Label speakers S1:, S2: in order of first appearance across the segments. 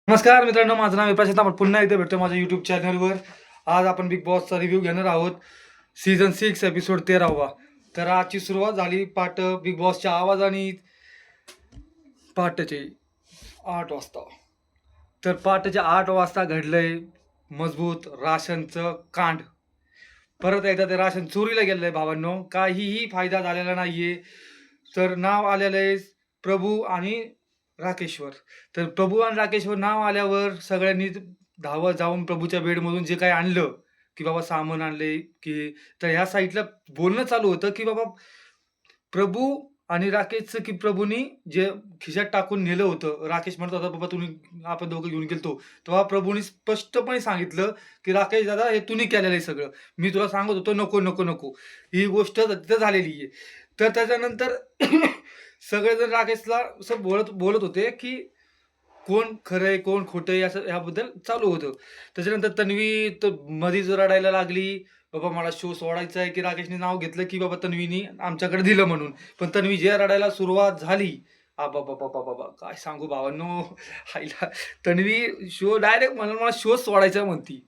S1: नमस्कार मित्रांनो, माझं नाव प्रशांत. आपण पुन्हा एकदा भेटतो माझ्या यूट्यूब चॅनलवर. आज आपण बिग बॉसचा रिव्ह्यू घेणार आहोत. सीझन 6 एपिसोड 13वा. तर आजची सुरुवात झाली बिग बॉसच्या आवाजाने पहाटेचे 8 वाजता. तर पहाटेच्या 8 वाजता घडलंय मजबूत राशनचं कांड. परत एकदा ते राशन चोरीला गेलेलं आहे भावांनो. काहीही फायदा झालेला नाहीये. तर नाव आलेलं आहे प्रभू आणि राकेश्वर. तर प्रभू आणि राकेश्वर नाव आल्यावर सगळ्यांनी धावत जाऊन प्रभूच्या बेडमधून जे काही आणलं, की बाबा सामान आणले, की तर ह्या साईडला बोलणं चालू होतं, की बाबा प्रभू आणि राकेशचं, की प्रभूनी जे खिशात टाकून नेलं होतं. राकेश म्हणत होता, "बाबा तुम्ही आपण दोघं घेऊन गेलतो." तेव्हा प्रभूनी स्पष्टपणे सांगितलं, की "राकेश दादा हे तुम्ही केलेलं आहे सगळं. मी तुला सांगत होतो नको, नको, नको." ही गोष्ट तिथं झालेली आहे. तर त्याच्यानंतर सगळेजण राकेशला असं बोलत बोलत होते, की कोण खरं आहे, कोण खोटं आहे, असं ह्याबद्दल चालू होतं. त्याच्यानंतर तन्वी तर मधीच रडायला लागली. बाबा मला शो सोडायचा आहे, की राकेशने नाव घेतलं, की बाबा तन्वीनी आमच्याकडे दिलं म्हणून. पण तन्वी जे रडायला सुरुवात झाली, बाबा काय सांगू भावांनो, आईला तन्वी शो डायरेक्ट मला शो सोडायचा म्हणती.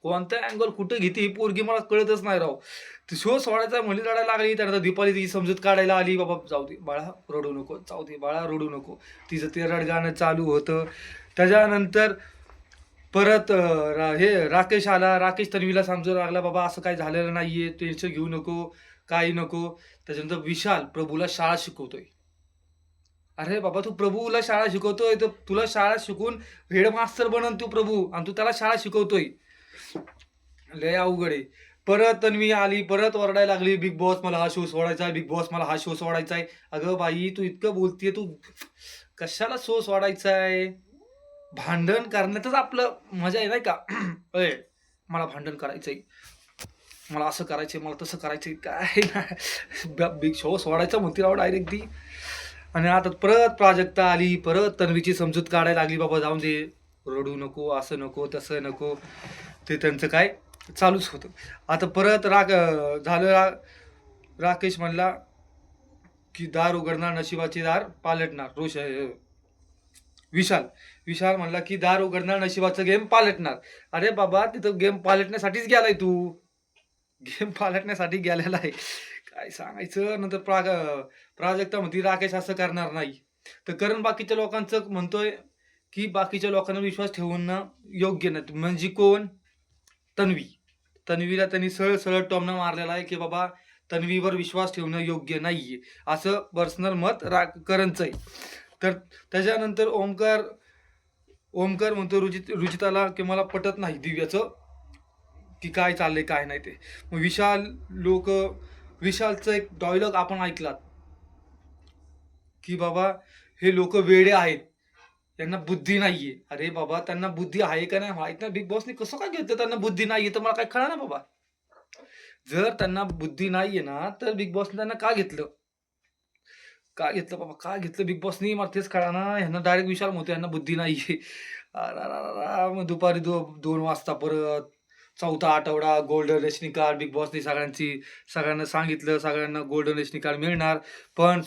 S1: कोणता अँगल कुठं घेते ही पोरगी मला कळतच नाही राव. ते शो सोडायचा म्हणली रडायला लागली. त्यानंतर दीपाली तिची समजूत काढायला आली. "बाबा जाऊ दे बाळा, रडू नको. जाऊ दे बाळा, रडू नको." तिचं ते रडगाणं चालू होतं. त्याच्यानंतर परत राकेश आला. राकेश तन्वीला समजू लागला, "बाबा असं काही झालेलं नाहीये. टेन्शन घेऊ नको, काही नको." त्याच्यानंतर विशाल प्रभूला शाळा शिकवतोय. "अरे बाबा, तू प्रभूला शाळा शिकवतोय, तर तुला शाळा शिकून हेडमास्तर बनन तू प्रभू आणि तू त्याला शाळा शिकवतोय." लय अवघड आहे. परत तन्वी आली, परत ओरडायला लागली, "बिग बॉस मला हा शो सोडायचा आहे, बिग बॉस मला हा शो सोडायचा आहे." अगं बाई, तू इतकं बोलतीये, तू कशाला शो सोडायचा आहे? भांडण करण्यातच आपलं मजा आहे नाही का? "ए, मला भांडण करायचंय, मला असं करायचंय, मला तसं करायचंय." काय नाही, बिग शो सोडायचा म्हणते राव डायरेक्ट ती. आणि आता परत प्राजक्ता आली, परत तन्वीची समजूत काढायला लागली, "बाबा जाऊन दे, रडू नको, असं नको, तसं नको." ते त्यांचं काय चालूच होतं. आता परत झालं राकेश म्हणला, की "दार उघडणार नशिबाचे दार पालटणार." विशाल. विशाल म्हणला, की "दार उघडणार नशिबाचा गेम पालटणार." अरे बाबा, तिथं गेम पालटण्यासाठीच गेलाय तू. गेम पालटण्यासाठी गेलेला आहे. काय सांगायचं. नंतर प्राजक्ता म्हणती, "राकेश असं करणार नाही." तर करण बाकीच्या लोकांचं म्हणतोय, की बाकीच्या लोकांना विश्वास ठेवणं योग्य नाही. म्हणजे कोण? तन्वी. तन्वीला त्यांनी सरळ-सरळ टोमणा मारलेला आहे, की बाबा तन्वीवर विश्वास ठेवणं योग्य नाहीये. असं पर्सनल मत करणचं आहे. तर त्याच्यानंतर ओमकार म्हणतो रुचिताला, की "मला पटत नाही दिव्याचं, की काय चाललंय काय नाही ते." मग विशालचा एक डायलॉग आपण ऐकलात, की "बाबा हे लोकं वेडे आहेत. त्यांना बुद्धी नाहीये." अरे बाबा, त्यांना बुद्धी आहे का नाही माहीत नाही. बिग बॉसने कसं काय घेतलं त्यांना बुद्धी नाहीये, तर मला काही कळेना बाबा. जर त्यांना बुद्धी नाहीये ना, तर बिग बॉसने त्यांना का घेतलं? का घेतलं बाबा? का घेतलं बिग बॉसनी? मला तेच कळेना. ह्यांना डायरेक्ट विशाल म्हणतो ह्यांना बुद्धी नाहीये. अरेरेरेरे! मग दुपारी 2 वाजता परत 4था आठवडा गोल्डन रेशनिंग कार्ड बिग बॉसनी सगळ्यांना सांगितलं, सगळ्यांना गोल्डन रेशनिंग कार्ड मिळणार. पण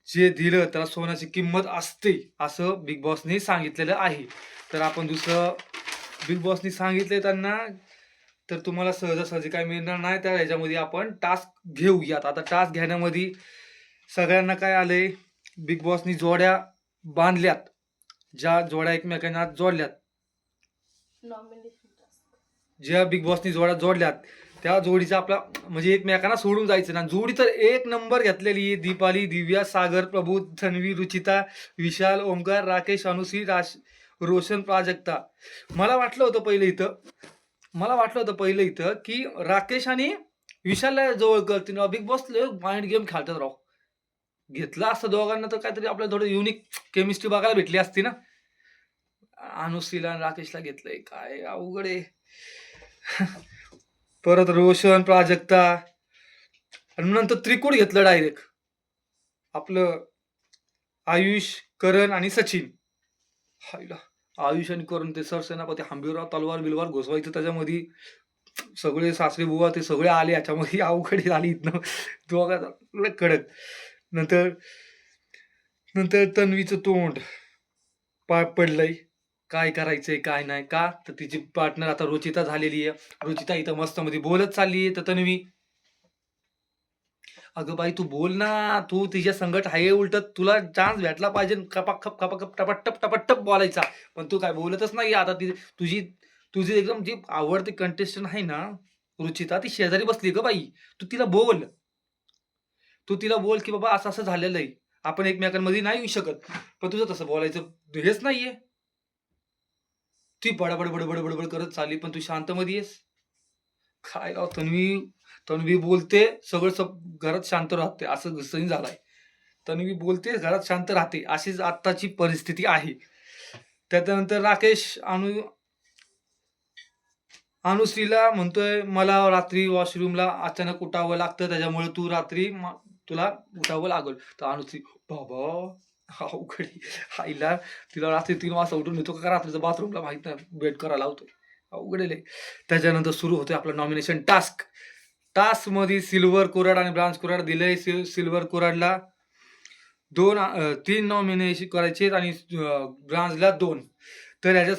S1: जे दिलं त्याला सोन्याची किंमत असते, असं बिग बॉसनी सांगितलेलं आहे. तर आपण दुसरं बिग बॉसनी सांगितलंय त्यांना, तर तुम्हाला सहजासहजी काही मिळणार नाही. तर ह्याच्यामध्ये आपण टास्क घेऊयात. आता टास्क घेण्यामध्ये सगळ्यांना काय आलंय, बिग बॉसनी जोड्या बांधल्यात. ज्या जोड्या एकमेकांना जोडल्यात, ज्या बिग बॉसनी जोड्या जोडल्यात, त्या जोडीचा आपला म्हणजे एकमेकांना सोडून जायचं ना. जोडी तर एक नंबर घेतलेली आहे. दीपाली, दिव्या, सागर, प्रभू, तन्वी, रुचिता, विशाल, ओमकार, राकेश, अनुश्री, रोशन, प्राजक्ता. मला वाटलं होतं पहिलं इथं की राकेश आणि विशालला जवळ करतील. बिग बॉस लय माइंड गेम खेळतात राव. घेतलं असतं दोघांना तर काहीतरी आपल्याला थोडं युनिक केमिस्ट्री बघायला भेटली असती ना. अनुश्रीला आणि राकेशला घेतलंय. काय अवघड आहे. परत रोशन, प्राजक्ता आणि नंतर त्रिकुट घेतलं डायरेक्ट. आपलं आयुष, करण आणि सचिन. हायला! आयुष आणि करण ते सरसेनापती हंबीरराव तलवार-बिलवार घुसवायचं त्याच्यामध्ये. सगळे सासरेबुवा ते सगळे आले ह्याच्यामध्ये. अवघड झाली इथनं दोघांचा लय कडक. नंतर नंतर तन्वीचं तोंड पडलंय. काय करायचंय काय नाही का. तर तिची पार्टनर आता रुचिता झालेली आहे. रुचिता इथं मस्त मध्ये बोलत चालली आहे. तर तन्वी, अगं बाई तू बोल ना, तू तिच्या संगट आहे, उलट तुला चान्स भेटला पाहिजे खपाखप खपाखप टपाटप टपाटप बोलायचा. पण तू काय बोलतच नाही. आता ती तुझी तुझी एकदम जी आवडती कंटेस्टंट आहे ना रुचिता, ती शेजारी बसली ग बाई. तू तिला बोल. तू तिला बोल की बाबा असं असं झालेलं आहे. आपण एकमेकांमध्ये नाही येऊ शकत. पण तुझं तसं बोलायचं हेच नाहीये. ती बडबड बडबड बडबड करत चालली, पण तू शांत मध्ये आहेस. काय राव तन्वी, तन्वी बोलते सगळं घरात शांत राहते, असं सीन झालाय. तन्वी बोलते घरात शांत राहते, अशीच आत्ताची परिस्थिती आहे. त्याच्यानंतर राकेश अनुश्रीला म्हणतोय मला रात्री वॉशरूमला अचानक उठावं लागतं, त्याच्यामुळे तू रात्री तुला उठावं लागल. तर अनुश्री, बाबा अवघड आहे. आईला तिला रात्री 3 वाजता उठून येतो का रात्रीचं बाथरूमला माहित नाही, वेट करायला लावतोय. अवघड आहे लय. त्याच्यानंतर सुरू होते आपलं नॉमिनेशन टास्क. टास्क मध्ये सिल्वर कोराड आणि ब्रांज कोराड दिलंय. सिल्वर कोराडला 3 नॉमिनेशन करायचे आणि ब्रांजला 2. तर ह्याच्यात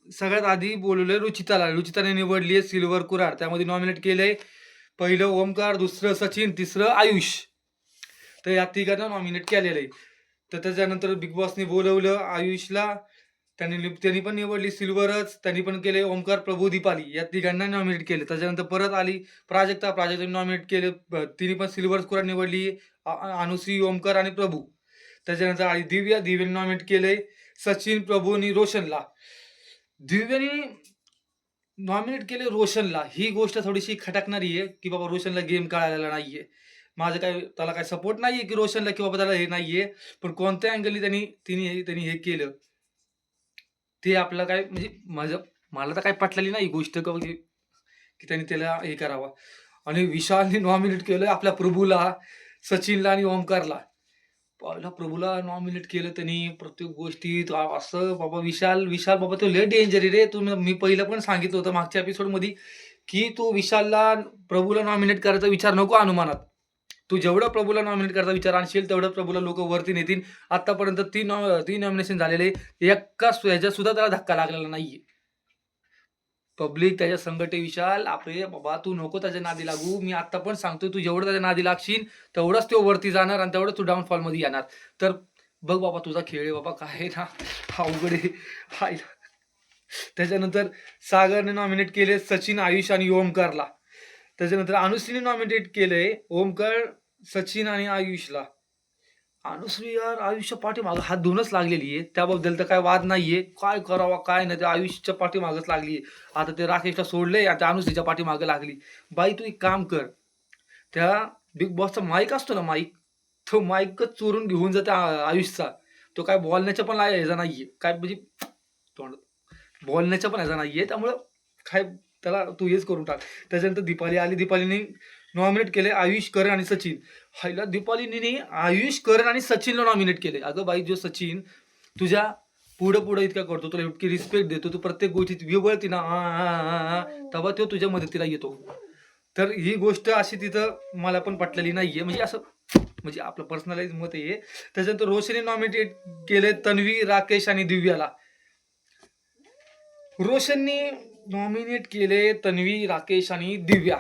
S1: सगळ्यात आधी बोलवलंय रुचिताला. रुचिताने निवडली आहे सिल्वर कुऱ्हाड. त्यामध्ये नॉमिनेट केलंय पहिलं ओमकार, दुसरं सचिन, तिसरं आयुष. तर या तिघांना नॉमिनेट केलेलं आहे. तर त्याच्यानंतर बिग बॉसने बोलवलं आयुषला. त्यांनी पण निवडली सिल्वरच. त्यांनी पण केले ओमकार, प्रभू, दीपाली या तिघांना नॉमिनेट केले. त्याच्यानंतर परत आली प्राजक्ताने नॉमिनेट केले. तिने पण सिल्वर कुऱ्हाड निवडली. अनुश्री, ओमकार आणि प्रभू. त्याच्यानंतर आली दिव्याने नॉमिनेट केले सचिन, प्रभू आणि रोशनला. दिव्याने नॉमिनेट केले रोशनला. ही गोष्ट थोडीशी खटकणारी आहे की बाबा रोशनला गेम कळालेला नाहीये. माझं काय त्याला काय सपोर्ट नाहीये की रोशनला की बाबा त्याला हे नाहीये. पण कोणत्या अँगलनी त्यांनी हे केलं ते आपलं काय म्हणजे मला तर काय पटलेली नाही गोष्ट की त्यांनी त्याला हे करावं. आणि विशालने नॉमिनेट केलं आपल्या प्रभूला, सचिनला आणि ओमकारला. पहिला प्रभूला नॉमिनेट केलं त्यांनी प्रत्येक गोष्टीत. असं बाबा विशाल बाबा तो लय डेंजर आहे रे. मी पहिलं पण सांगितलं होतं मागच्या एपिसोड मध्ये की तू प्रभूला नॉमिनेट करायचा विचार नको अनुमानात. तू जेवढं प्रभूला नॉमिनेट करायचा विचार आणशील तेवढं प्रभूला लोक वरती नेतील. आतापर्यंत 3 नॉमिनेशन झालेले, एका ह्याच्यात सुद्धा त्याला धक्का लागलेला नाहीये. पब्लिक त्याच्या संकटे विशाल आपले बाबा तू नको त्याच्या नादी लागू. मी आता पण सांगतोय तू जेवढं त्याच्या नादी लागशील तेवढंच तो वरती जाणार आणि तेवढंच तू डाऊनफॉल मध्ये येणार. तर बघ बाबा तुझा खेळ आहे बाबा, काय ना अवघड आहे. त्याच्यानंतर सागरने नॉमिनेट केले सचिन, आयुष आणि ओमकारला. त्याच्यानंतर अनुश्रीने नॉमिनेट केलंय ओमकार, सचिन आणि आयुषला. अनुश्री यार आयुष्य पाठीमागं हात धुवूनच लागलेली आहे. त्याबद्दल तर काय वाद नाहीये. काय करावा काय नाही ते आयुष्याच्या पाठीमागच लागली. आता ते राकेशला सोडलंय आणि त्या अनुश्रीच्या पाठीमागे लागली. बाई तू एक काम कर, त्या बिग बॉसचा माईक असतो ना माईक, तो माईकच चोरून घेऊन जाते आयुषचा. तो काय बोलण्याच्या पण ह्याचा नाहीये. काय म्हणजे तोंड बोलण्याच्या पण ह्याचा नाहीये. त्यामुळं काय त्याला तू हेच करून टाक. त्याच्यानंतर दीपाली आली. दीपालीने नॉमिनेट केले आयुष, करण आणि सचिन. हायला दीपालीने आयुष, करण आणि सचिनला नॉमिनेट केले. अगं बाई जो सचिन तुझ्या पुढं इतका करतो, तुला इतकी रिस्पेक्ट देतो, तू प्रत्येक गोष्टीत विवळती ना तेव्हा तो तुझ्या मदतीला येतो. तर ही गोष्ट अशी तिथं मला पण पटलेली नाहीये. म्हणजे असं म्हणजे आपलं पर्सनलाइज मत आहे. त्याच्यानंतर रोशनने नॉमिनेट केले तन्वी, राकेश आणि दिव्याला. रोशनने नॉमिनेट केले तन्वी, राकेश आणि दिव्या.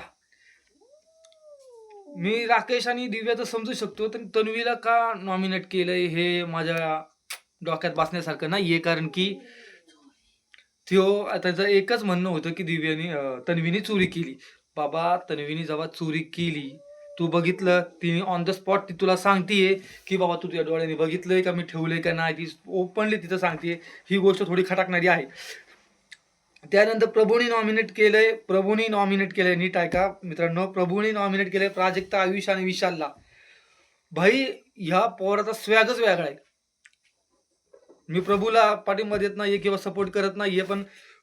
S1: मी राकेश आणि दिव्या तर समजू शकतो, तर तन्वीला का नॉमिनेट केलंय हे माझ्या डोक्यात बसण्यासारखं नाहीये. कारण की त्याचं एकच म्हणणं होतं की तन्वीने चोरी केली. बाबा तन्वीने जेव्हा चोरी केली तू बघितलं, तिने ऑन द स्पॉट ती तुला सांगतीये की बाबा तू तुझ्या डोळ्याने बघितलंय का मी ठेवलंय का नाही. ती ओपनली तिथं सांगतेय. ही गोष्ट थोडी खटकणारी आहे. त्यानंतर प्रभूने नॉमिनेट केलंय नीट ऐका मित्रांनो. प्रभूने नॉमिनेट केलंय प्राजक्ता, आयुष आणि विशालला. भाई ह्या पोराचा स्वॅगच वेगळा आहे. मी प्रभूला पाठिंबा देत नाहीये किंवा सपोर्ट करत नाहीये, पण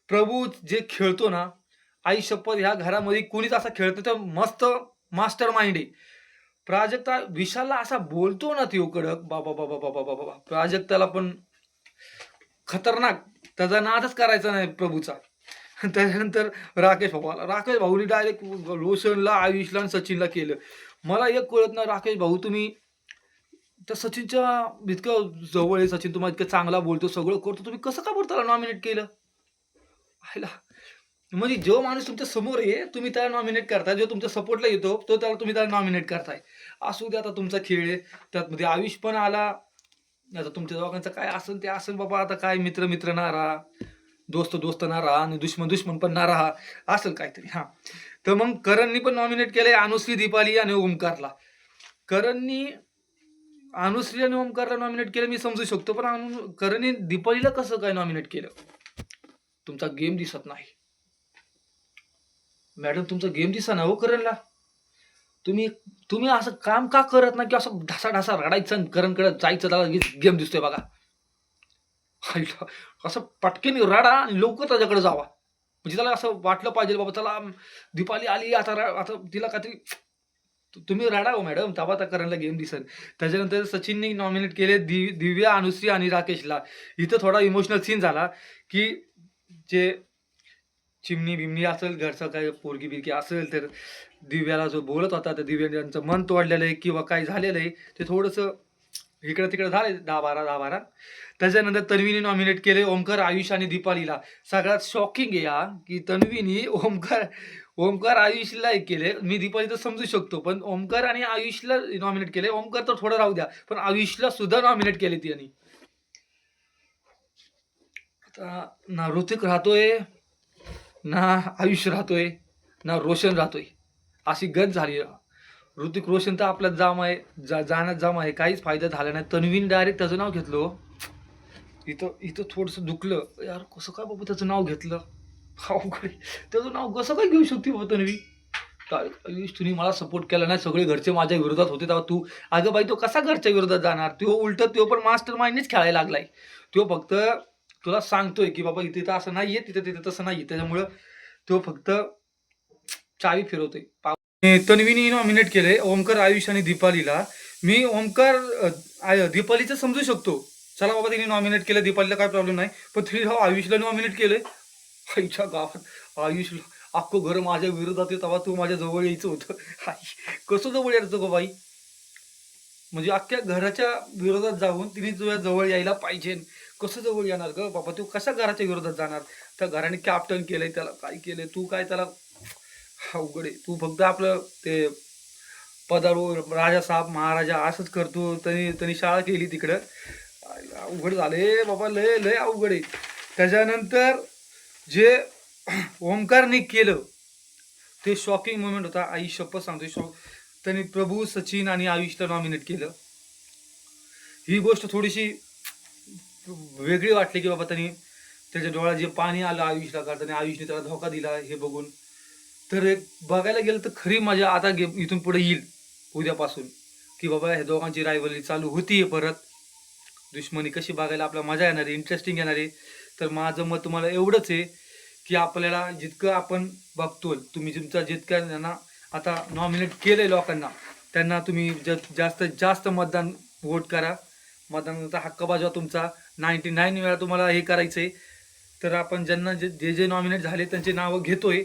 S1: प्रभू जे खेळतो ना, आई शपथ ह्या घरामध्ये कुणीच असा खेळतो तर मस्त मास्टर माइंड आहे. प्राजक्ता विशालला असा बोलतो ना तो कडक, बाबा बाबा बाबा बाबा. प्राजक्ताला पण खतरनाक, त्याचा नादच करायचा नाही प्रभूचा. त्याच्यानंतर राकेश भाऊनी डायरेक्ट रोशनला, आयुषला आणि सचिनला केलं. मला एक कळत नाही राकेश भाऊ, तुम्ही त्या सचिनच्या इतकं जवळ आहे सचिन, तुम्हाला इतकं चांगला बोलतो, सगळं करतो. तुम्ही कसं का बरं त्याला नॉमिनेट केलं? पाहिला म्हणजे जो माणूस तुमच्या समोर आहे, तुम्ही त्याला नॉमिनेट करताय. जो तुमच्या सपोर्टला येतो, तुम्ही त्याला नॉमिनेट करताय. असू दे आता तुमचा खेळ आहे. त्यातमध्ये आयुष पण आला. आता तुमच्या दोघांचं काय असेल ते असेल बाबा. आता काय मित्र मित्र ना राहा, दोस्त दोस्त ना राहा आणि दुश्मन दुश्मन पण ना राहा. असेल काहीतरी. हां. तर मग करणनी पण नॉमिनेट केलंय अनुश्री, दीपाली आणि ओमकारला. करणनी अनुश्री आणि ओमकारला नॉमिनेट केलं मी समजू शकतो. पण करणनी दीपालीला कसं काय नॉमिनेट केलं? तुमचा गेम दिसत नाही. मॅडम तुमचा गेम दिसेना हो करणला. तुम्ही तुम्ही असं काम का करत नाही, की असं ढासा-ढासा रडायचं आणि करणकडे जायचं, त्याला गेम दिसतोय बघा. हायला असं पटकन रडा आणि लवकर त्याच्याकडे जावा. म्हणजे त्याला असं वाटलं पाहिजे बाबा चला दीपाली आली आता आता तिला काहीतरी तुम्ही रडा हो मॅडम, तेव्हा त्या करणला गेम दिसेल. त्याच्यानंतर सचिनने नॉमिनेट केले दिव्या, अनुश्री आणि राकेशला. इथं थोडा इमोशनल सीन झाला, की जे चिमणी-बिमणी असेल, घरचं काही पोरगी-बिरगी असेल, तर दिव्याला जो बोलत होता, तर दिव्याने त्यांचं मन तोडलेलं आहे किंवा काय झालेलं आहे, ते थोडंसं इकडं-तिकडं झालंय 10-12, 10-12. त्याच्यानंतर तन्वीने नॉमिनेट केले ओमकार, आयुष आणि दीपालीला. सगळ्यात शॉकिंग आहे हा, की तन्वीने ओमकार आयुषला हे केले. मी दीपाली तर समजू शकतो, पण ओमकार आणि आयुषला नॉमिनेट केले. ओमकार तर थोडं राहू द्या, पण आयुषला सुद्धा नॉमिनेट केले त्यांनी. आता ना ऋतिक राहतोय, ना आयुष राहतोय, ना रोशन राहतोय. अशी गत झाली. ऋतिक रोशन तर आपल्यात जाम आहे, जाण्यात जाम आहे. काहीच फायदा झाला नाही. तन्वीने डायरेक्ट त्याचं नाव घेतलं हो. इथं इथं थोडंसं दुखलं. यार कसं काय बाबा त्याचं नाव घेतलं? अवघड आहे. त्याचं नाव कसं काय घेऊ शकते बाबा तन्वी? आयुष तुम्ही मला सपोर्ट केला नाही, सगळे घरचे माझ्या विरोधात होते, तेव्हा तू अगं बाई तो कसा घरच्या विरोधात जाणार? तो उलट तो पण मास्टर माइंडनेच खेळायला लागलाय. तो फक्त तुला सांगतोय, की बाबा इथे इथं असं नाहीये, तिथं तिथं तसं नाहीये. त्याच्यामुळं तो फक्त चावी फिरवतोय. तन्वीने नॉमिनेट केले ओमकार, आयुष आणि दीपालीला. मी ओमकार दीपालीचं समजू शकतो. चला बाबा तिने नॉमिनेट केलं, दीपालीला काय प्रॉब्लेम नाही. पण तिने आयुषला नॉमिनेट केलंय. आईच्या गावात आयुषला अख्खं घर माझ्या विरोधात आहे, तेव्हा तू माझ्या जवळ यायचं होतं. आई कसं जवळ यायचं गो बाई? म्हणजे अख्ख्या घराच्या विरोधात जाऊन तिने तुझ्या जवळ यायला पाहिजे. कसं जवळ येणार ग बाबा? तू कशा घराच्या विरोधात जाणार? त्या घराने कॅप्टन केलंय त्याला, काय केलंय तू? काय त्याला अवघड आहे. तू फक्त आपलं ते पदावर राजा साहेब महाराजा असंच करतो. त्यांनी शाळा केली तिकडं. अवघड झाले बाबा, लय लय अवघड आहे. त्याच्यानंतर जे ओमकारने केलं ते शॉकिंग मोमेंट होता. आई शपथ सांगतो, त्यांनी प्रभू, सचिन आणि आयुषला नॉमिनेट केलं. ही गोष्ट थोडीशी वेगळी वाटली, की बाबा त्यांनी त्याच्या डोळ्यात जे पाणी आलं आयुषला करताना, आयुषने त्याला धोका दिला हे बघून. तर एक बघायला गेलं तर खरी मजा आता इथून पुढे येईल उद्यापासून, की बाबा ह्या दोघांची रायव्हलरी चालू होतीये परत. दुश्मनी कशी बघायला आपल्याला मजा येणार आहे, इंटरेस्टिंग येणार आहे. तर माझं मत तुम्हाला एवढंच आहे, की आपल्याला जितकं आपण बघतोय, तुम्ही तुमचा जितक्या त्यांना आता नॉमिनेट केलंय लोकांना, त्यांना तुम्ही जास्तीत जास्त मतदान वोट करा. मतदानाचा हक्क बजावा तुमचा. 99 वेळा तुम्हाला हे करायचंय. तर आपण ज्यांना जे जे नॉमिनेट झाले त्यांची नावं घेतोय.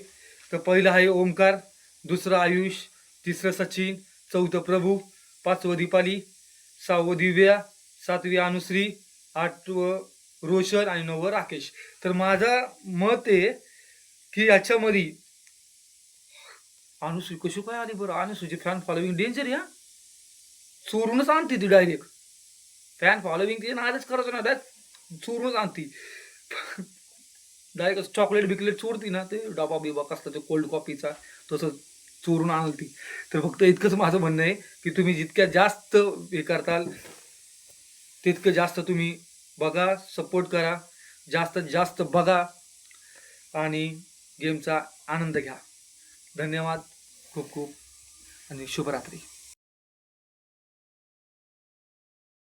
S1: तर पहिलं आहे ओमकार, दुसरं आयुष, तिसरं सचिन, चौथं प्रभू, पाचवं दीपाली, सहावं दिव्या, सातवी अनुश्री, आठवं रोशन आणि नववं राकेश. तर माझं मत आहे, की याच्यामध्ये अनुश्री कशी काय आली बरं? अनुश्रीची फॅन फॉलोविंग डेंजर या, चोरूनच आणते ती डायरेक्ट. फॅन फॉलोविंग ती नादच करायचं ना, चोरूनच आणती. डायरेक्ट चॉकलेट बिकलेट चोरती ना, ते डबा बिबा कसला ते कोल्ड कॉफीचा तसं चोरून आणती. तर फक्त इतकंच माझं म्हणणं आहे, की तुम्ही जितक्या जास्त हे करताल तितकं जास्त तुम्ही बघा, सपोर्ट करा, जास्तीत जास्त बघा आणि गेमचा आनंद घ्या. धन्यवाद खूप खूप आणि शुभरात्री.